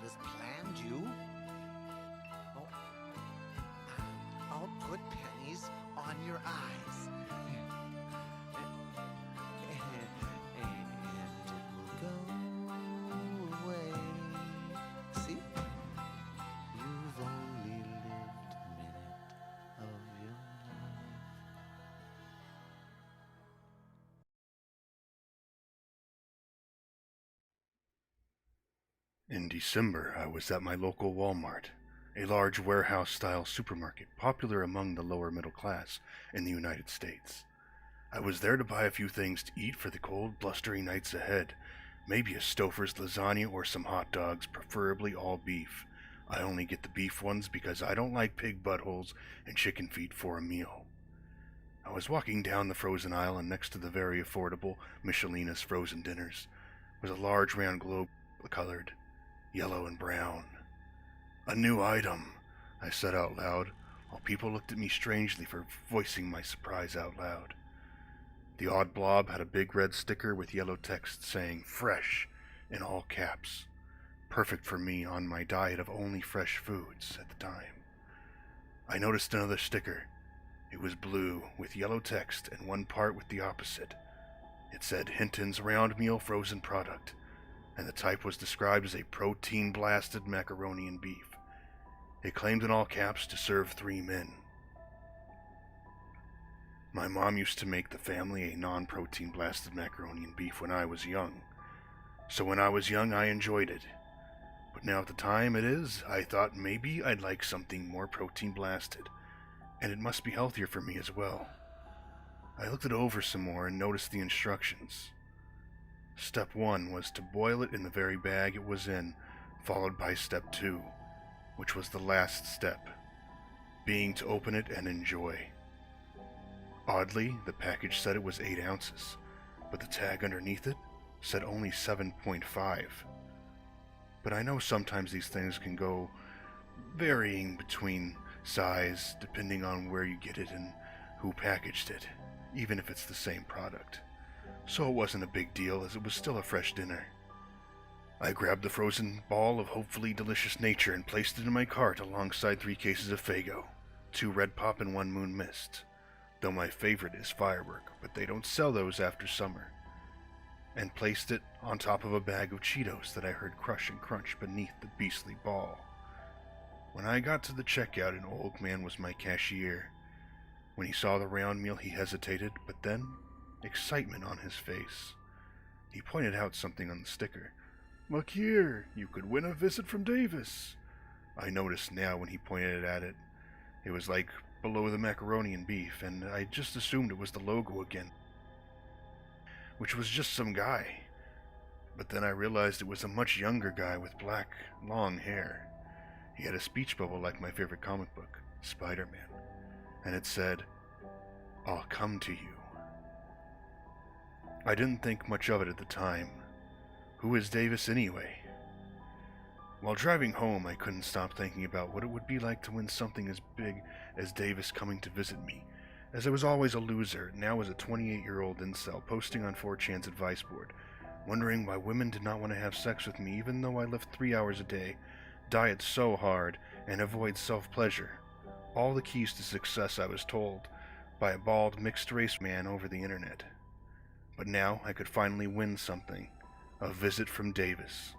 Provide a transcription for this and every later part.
not as planned, you. Oh, I'll put pennies on your eyes. And it will go away. See? You've only lived a minute of your life. In December, I was at my local Walmart, a large warehouse-style supermarket popular among the lower middle class in the United States. I was there to buy a few things to eat for the cold, blustery nights ahead, maybe a Stouffer's lasagna or some hot dogs, preferably all beef. I only get the beef ones because I don't like pig buttholes and chicken feet for a meal. I was walking down the frozen aisle, and next to the very affordable Michelina's frozen dinners was a large round globe colored yellow and brown. "A new item," I said out loud, while people looked at me strangely for voicing my surprise out loud. The odd blob had a big red sticker with yellow text saying "Fresh" in all caps, perfect for me on my diet of only fresh foods at the time. I noticed another sticker. It was blue with yellow text and one part with the opposite. It said Hinton's Roundmeal frozen product, and the type was described as a protein-blasted macaroni and beef. It claimed in all caps to serve 3 men. My mom used to make the family a non-protein blasted macaroni and beef when I was young. So when I was young, I enjoyed it. But now at the time I thought maybe I'd like something more protein blasted, and it must be healthier for me as well. I looked it over some more and noticed the instructions. Step 1 was to boil it in the very bag it was in, followed by Step 2, which was the last step, being to open it and enjoy. Oddly, the package said it was 8 ounces, but the tag underneath it said only 7.5. But I know sometimes these things can go varying between size depending on where you get it and who packaged it, even if it's the same product. So it wasn't a big deal, as it was still a fresh dinner. I grabbed the frozen ball of hopefully delicious nature and placed it in my cart alongside 3 cases of Faygo, 2 Red Pop and 1 Moon Mist, though my favorite is Firework, but they don't sell those after summer, and placed it on top of a bag of Cheetos that I heard crush and crunch beneath the beastly ball. When I got to the checkout, an old man was my cashier. When he saw the round meal, he hesitated, but then excitement on his face. He pointed out something on the sticker. "Look here, you could win a visit from Davis." I noticed now when he pointed at it. It was like below the macaroni and beef, and I just assumed it was the logo again, which was just some guy. But then I realized it was a much younger guy with black, long hair. He had a speech bubble like my favorite comic book, Spider-Man, and it said, "I'll come to you." I didn't think much of it at the time. Who is Davis anyway? While driving home, I couldn't stop thinking about what it would be like to win something as big as Davis coming to visit me, as I was always a loser, now as a 28-year-old incel posting on 4chan's advice board, wondering why women did not want to have sex with me even though I lift 3 hours a day, diet so hard, and avoid self-pleasure. All the keys to success, I was told, by a bald, mixed-race man over the internet. But now I could finally win something. A visit from Davis.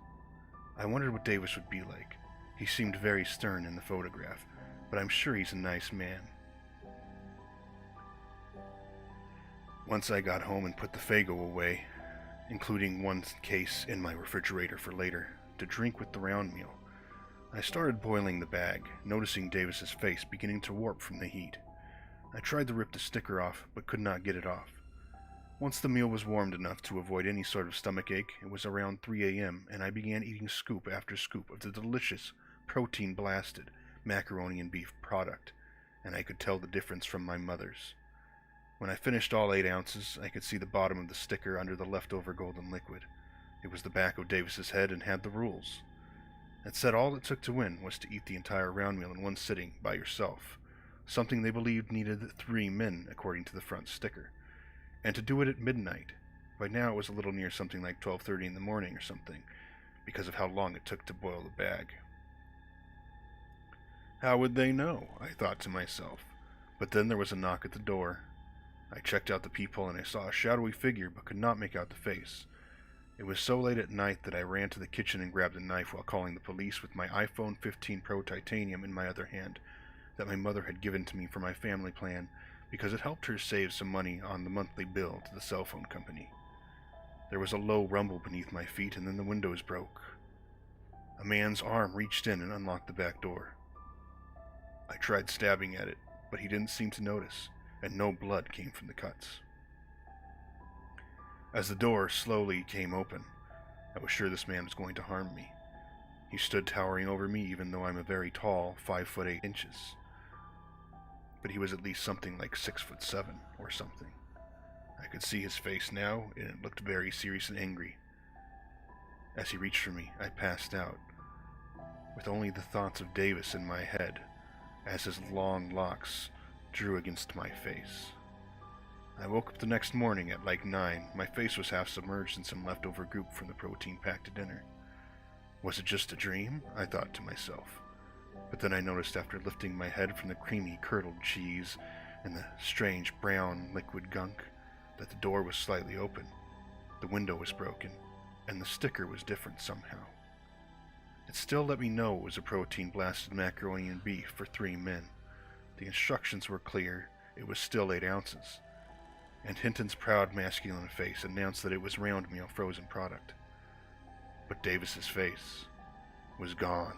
I wondered what Davis would be like. He seemed very stern in the photograph, but I'm sure he's a nice man. Once I got home and put the Faygo away, including 1 case in my refrigerator for later, to drink with the round meal, I started boiling the bag, noticing Davis's face beginning to warp from the heat. I tried to rip the sticker off, but could not get it off. Once the meal was warmed enough to avoid any sort of stomachache, it was around 3 a.m., and I began eating scoop after scoop of the delicious, protein-blasted macaroni and beef product, and I could tell the difference from my mother's. When I finished all 8 ounces, I could see the bottom of the sticker under the leftover golden liquid. It was the back of Davis's head and had the rules. It said all it took to win was to eat the entire round meal in 1 sitting by yourself, something they believed needed 3 men according to the front sticker, and to do it at midnight. By now it was a little near something like 12:30 in the morning or something, because of how long it took to boil the bag. How would they know? I thought to myself. But then there was a knock at the door. I checked out the peephole and I saw a shadowy figure but could not make out the face. It was so late at night that I ran to the kitchen and grabbed a knife while calling the police with my iPhone 15 Pro Titanium in my other hand that my mother had given to me for my family plan because it helped her save some money on the monthly bill to the cell phone company. There was a low rumble beneath my feet and then the windows broke. A man's arm reached in and unlocked the back door. I tried stabbing at it, but he didn't seem to notice, and no blood came from the cuts. As the door slowly came open, I was sure this man was going to harm me. He stood towering over me even though I'm a very tall 5'8" but he was at least something like 6'7" or something. I could see his face now, and it looked very serious and angry. As he reached for me, I passed out, with only the thoughts of Davis in my head, as his long locks drew against my face. I woke up the next morning at like 9. My face was half submerged in some leftover goop from the protein-packed dinner. Was it just a dream? I thought to myself. But then I noticed after lifting my head from the creamy curdled cheese and the strange brown liquid gunk that the door was slightly open, the window was broken, and the sticker was different somehow. It still let me know it was a protein-blasted macaroni and beef for 3 men. The instructions were clear, it was still 8 ounces. And Hinton's proud masculine face announced that it was Roundmeal frozen product. But Davis's face was gone.